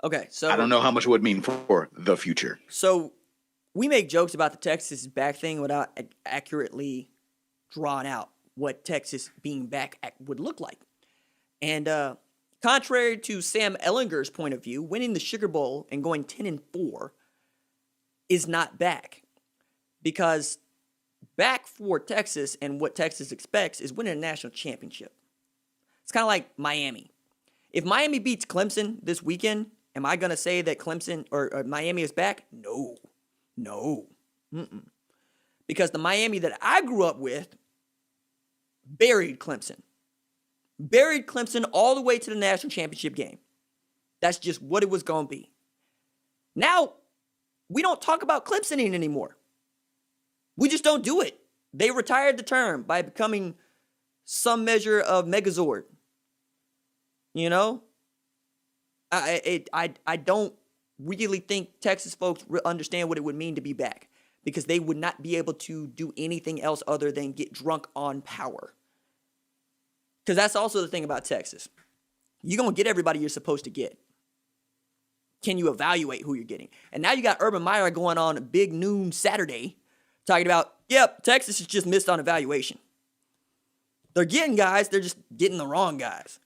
Okay, so I don't know how much it would mean for the future. So we make jokes about the Texas back thing without accurately drawing out what Texas being back would look like. And contrary to Sam Ellinger's point of view, winning the Sugar Bowl and going 10-4 is not back. Because back for Texas and what Texas expects is winning a national championship. It's kind of like Miami. If Miami beats Clemson this weekend, am I going to say that Clemson or Miami is back? No. Mm-mm. Because the Miami that I grew up with buried Clemson. Buried Clemson all the way to the national championship game. That's just what it was going to be. Now, we don't talk about Clemsoning anymore. We just don't do it. They retired the term by becoming some measure of Megazord. You know? I don't really think Texas folks understand what it would mean to be back, because they would not be able to do anything else other than get drunk on power. Because that's also the thing about Texas. You're going to get everybody you're supposed to get. Can you evaluate who you're getting? And now you got Urban Meyer going on a big noon Saturday talking about, yep, Texas is just missed on evaluation. They're getting guys, they're just getting the wrong guys.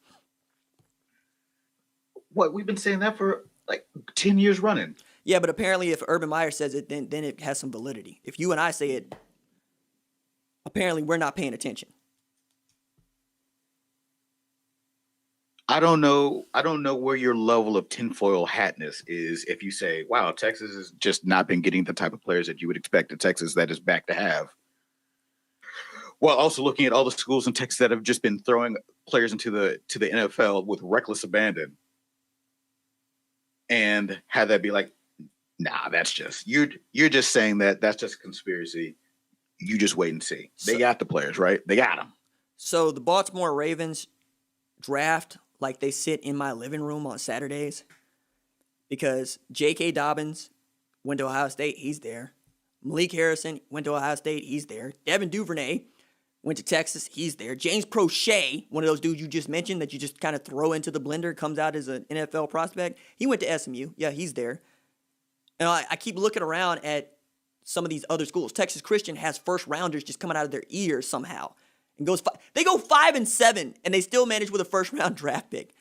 What, we've been saying that for like 10 years running. Yeah, but apparently if Urban Meyer says it, then it has some validity. If you and I say it, apparently we're not paying attention. I don't know where your level of tinfoil hatness is if you say, wow, Texas has just not been getting the type of players that you would expect a Texas that is back to have. While also looking at all the schools in Texas that have just been throwing players into the NFL with reckless abandon. And have that be like, nah, that's just, you're just saying that's just a conspiracy. You just wait and see. They got the players, right? They got them. So the Baltimore Ravens draft like they sit in my living room on Saturdays, because J.K. Dobbins went to Ohio State, he's there. Malik Harrison went to Ohio State, he's there. Devin Duvernay went to Texas, he's there. James Prochet, one of those dudes you just mentioned that you just kind of throw into the blender, comes out as an NFL prospect, he went to SMU. Yeah, he's there. And I keep looking around at some of these other schools. Texas Christian has first rounders just coming out of their ears somehow. And they go 5-7, and they still manage with a first-round draft pick.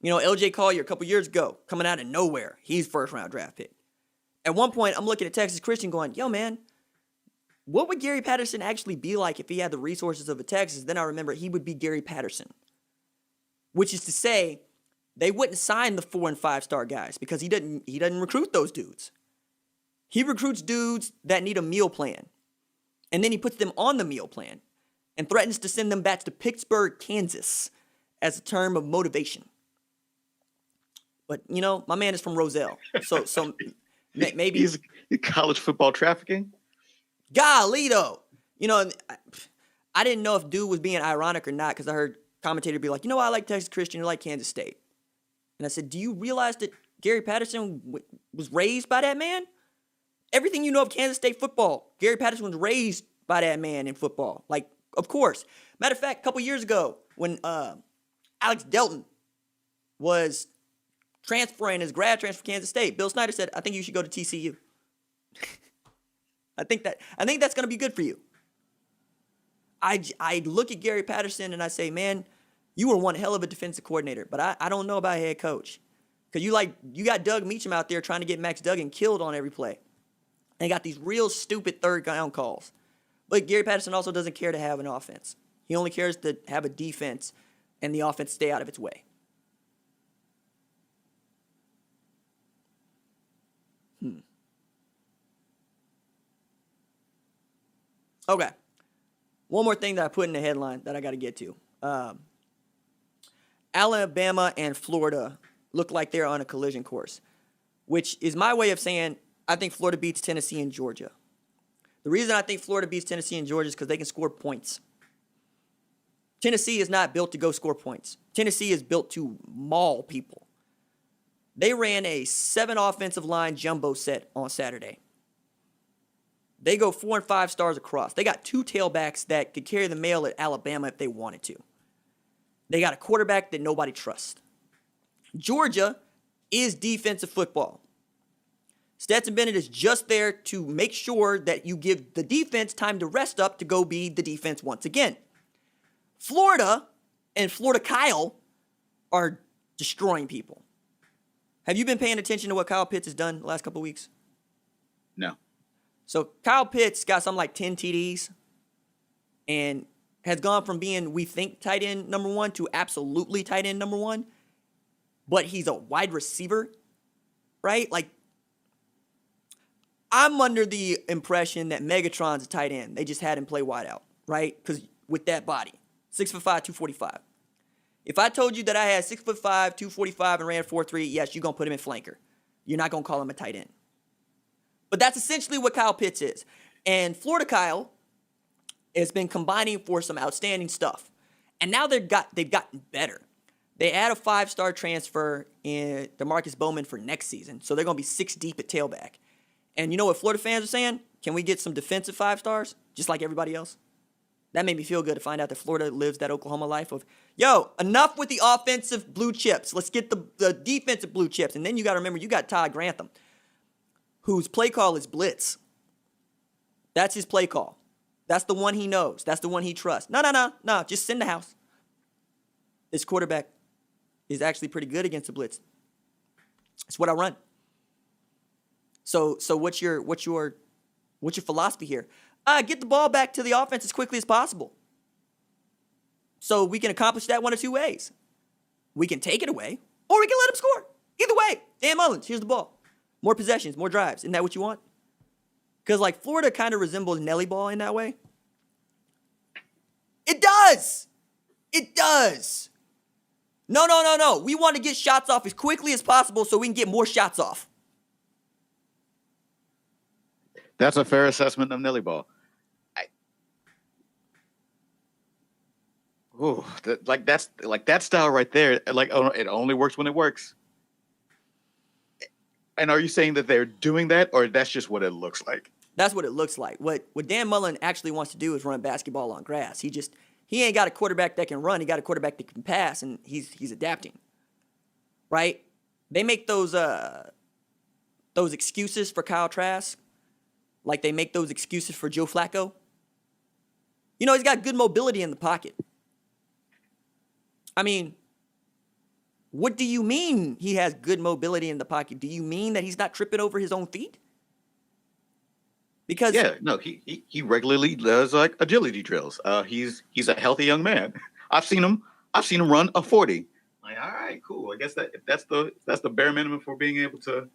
You know, L.J. Collier a couple years ago, coming out of nowhere, he's first-round draft pick. At one point, I'm looking at Texas Christian going, yo, man, what would Gary Patterson actually be like if he had the resources of a Texas? Then I remember he would be Gary Patterson. Which is to say, they wouldn't sign the 4- and 5-star guys because he doesn't recruit those dudes. He recruits dudes that need a meal plan. And then he puts them on the meal plan and threatens to send them back to Pittsburgh, Kansas as a term of motivation. But, you know, my man is from Roselle. So maybe... He's college football trafficking? Golly, though. You know, I didn't know if dude was being ironic or not, because I heard commentator be like, you know, I like Texas Christian, I like Kansas State. And I said, do you realize that Gary Patterson was raised by that man? Everything you know of Kansas State football, Gary Patterson was raised by that man in football. Like, of course. Matter of fact, a couple years ago, when Alex Delton was transferring his grad transfer to Kansas State, Bill Snyder said, I think you should go to TCU. I think that's going to be good for you. I look at Gary Patterson and I say, man, you were one hell of a defensive coordinator, but I don't know about head coach. Because you got Doug Meacham out there trying to get Max Duggan killed on every play. They got these real stupid third down calls. But Gary Patterson also doesn't care to have an offense. He only cares to have a defense and the offense stay out of its way. Okay. One more thing that I put in the headline that I got to get to. Alabama and Florida look like they're on a collision course, which is my way of saying I think Florida beats Tennessee and Georgia. The reason I think Florida beats Tennessee and Georgia is because they can score points. Tennessee is not built to go score points. Tennessee is built to maul people. They ran a 7 offensive line jumbo set on Saturday. They go 4 and 5 stars across. They got 2 tailbacks that could carry the mail at Alabama if they wanted to. They got a quarterback that nobody trusts. Georgia is defensive football. Stetson Bennett is just there to make sure that you give the defense time to rest up to go be the defense once again. Florida and Florida Kyle are destroying people. Have you been paying attention to what Kyle Pitts has done the last couple of weeks? No. So Kyle Pitts got something like 10 TDs and has gone from being, we think, tight end number one to absolutely tight end number one. But he's a wide receiver, right? Like, I'm under the impression that Megatron's a tight end. They just had him play wide out, right? Because with that body, 6'5", 245. If I told you that I had 6'5", 245 and ran 4.3, yes, you're going to put him in flanker. You're not going to call him a tight end. But that's essentially what Kyle Pitts is. And Florida Kyle has been combining for some outstanding stuff. And now they've gotten better. They add a 5-star transfer in DeMarcus Bowman for next season. So they're going to be 6 deep at tailback. And you know what Florida fans are saying? Can we get some defensive 5 stars, just like everybody else? That made me feel good to find out that Florida lives that Oklahoma life of, yo, enough with the offensive blue chips. Let's get the defensive blue chips. And then you got to remember, you got Todd Grantham, whose play call is blitz. That's his play call. That's the one he knows. That's the one he trusts. No. Just send the house. This quarterback is actually pretty good against the blitz. It's what I run. So what's your philosophy here? Get the ball back to the offense as quickly as possible. So we can accomplish that one of two ways. We can take it away, or we can let them score. Either way, Dan Mullins, here's the ball. More possessions, more drives. Isn't that what you want? Because like Florida kind of resembles Nellyball in that way. It does. No. We want to get shots off as quickly as possible so we can get more shots off. That's a fair assessment of Nellyball. That's that style right there. Like, oh, it only works when it works. And are you saying that they're doing that, or that's just what it looks like? That's what it looks like. What Dan Mullen actually wants to do is run basketball on grass. He ain't got a quarterback that can run. He got a quarterback that can pass, and he's adapting. Right? They make those excuses for Kyle Trask, like they make those excuses for Joe Flacco. You know, he's got good mobility in the pocket. I mean, what do you mean he has good mobility in the pocket? Do you mean that he's not tripping over his own feet? Because he regularly does like agility drills. He's a healthy young man. I've seen him run a 40. Like, all right, cool. I guess that's the bare minimum for being able to.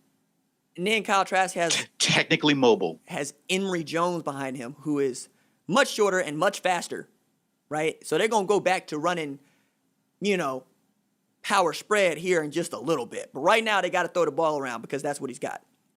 And then Kyle Trask has technically mobile. Has Emory Jones behind him, who is much shorter and much faster, right? So they're gonna go back to running, power spread here in just a little bit. But right now they got to throw the ball around because that's what he's got.